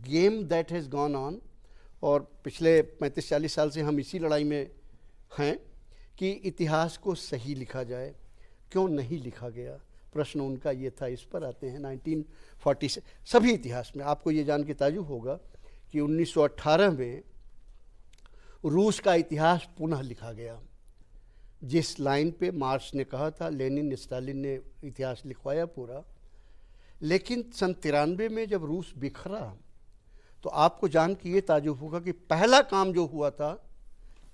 Game that has gone on, और पिछले 35-40 साल से हम इसी लड़ाई में हैं कि इतिहास को सही लिखा जाए। क्यों नहीं लिखा गया, प्रश्न उनका ये था। इस पर आते हैं 1940 से सभी इतिहास में। आपको ये जान के ताज्जुब होगा कि 1918 में रूस का इतिहास पुनः लिखा गया। जिस लाइन पे मार्क्स ने कहा था, लेनिन स्टालिन ने इतिहास लिखवाया पूरा। लेकिन सन 93 में जब रूस बिखरा तो आपको जान के ये ताज्जुब होगा कि पहला काम जो हुआ था,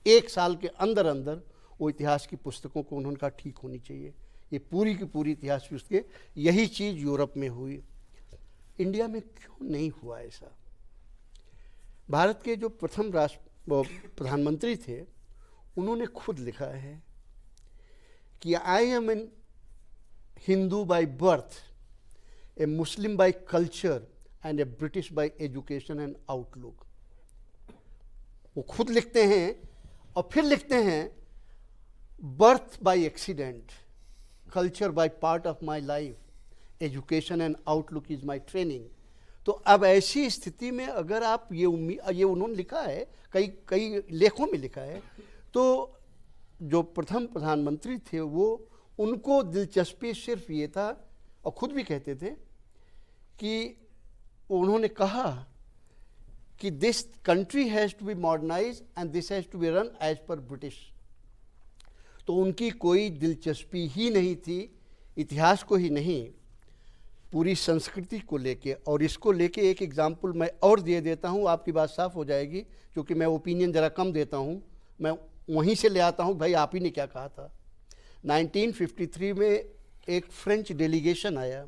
1 साल के अंदर अंदर वो इतिहास की पुस्तकों को उन्होंने कहा ठीक होनी चाहिए। ये पूरी की पूरी इतिहास की पुस्तकें, यही चीज़ यूरोप में हुई। इंडिया में क्यों नहीं हुआ ऐसा? भारत के जो प्रथम प्रधानमंत्री थे, उन्होंने खुद लिखा है कि I am an Hindu by birth, a Muslim by culture and a British by education and outlook. वो खुद लिखते हैं और फिर लिखते हैं birth by accident, culture by part of my life, education and outlook is my training. तो अब ऐसी स्थिति में अगर आप ये उन्होंने लिखा है, कई लेखों में लिखा है, तो जो प्रथम प्रधानमंत्री थे वो, उनको दिलचस्पी सिर्फ ये था, और खुद भी कहते थे कि उन्होंने कहा कि this country has to be modernise and this has to be run as per British. तो उनकी कोई दिलचस्पी ही नहीं थी इतिहास को ही नहीं, पूरी संस्कृति को लेके। और इसको लेके एक एग्जाम्पल मैं और दे देता हूँ, आपकी बात साफ हो जाएगी, क्योंकि मैं ओपिनियन ज़रा कम देता हूँ, मैं वहीं से ले आता हूँ, भाई आप ही ने क्या कहा था। 1953 में एक फ्रेंच डेलीगेशन आया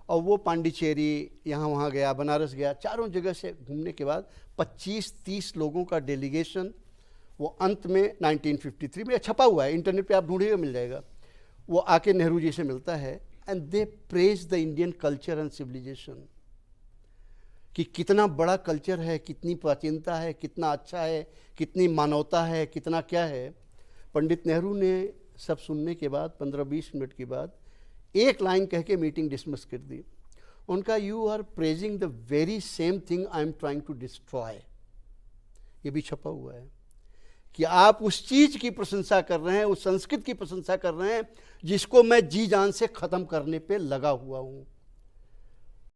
और वो पांडिचेरी, यहाँ वहाँ गया, बनारस गया, चारों जगह से घूमने के बाद 25-30 लोगों का डेलीगेशन, वो अंत में 1953 में छपा हुआ है, इंटरनेट पे आप ढूंढिएगा मिल जाएगा, वो आके नेहरू जी से मिलता है and they praise the Indian culture and civilisation, कि कितना बड़ा कल्चर है, कितनी प्राचीनता है, कितना अच्छा है, कितनी मानवता है, कितना क्या है। पंडित नेहरू ने सब सुनने के बाद 15-20 मिनट के बाद एक लाइन कह के मीटिंग डिसमिस कर दी। उनका, you are praising the very same thing I am trying to destroy. ये भी छपा हुआ है कि आप उस चीज़ की प्रशंसा कर रहे हैं, उस संस्कृत की प्रशंसा कर रहे हैं जिसको मैं जी जान से ख़त्म करने पे लगा हुआ हूँ।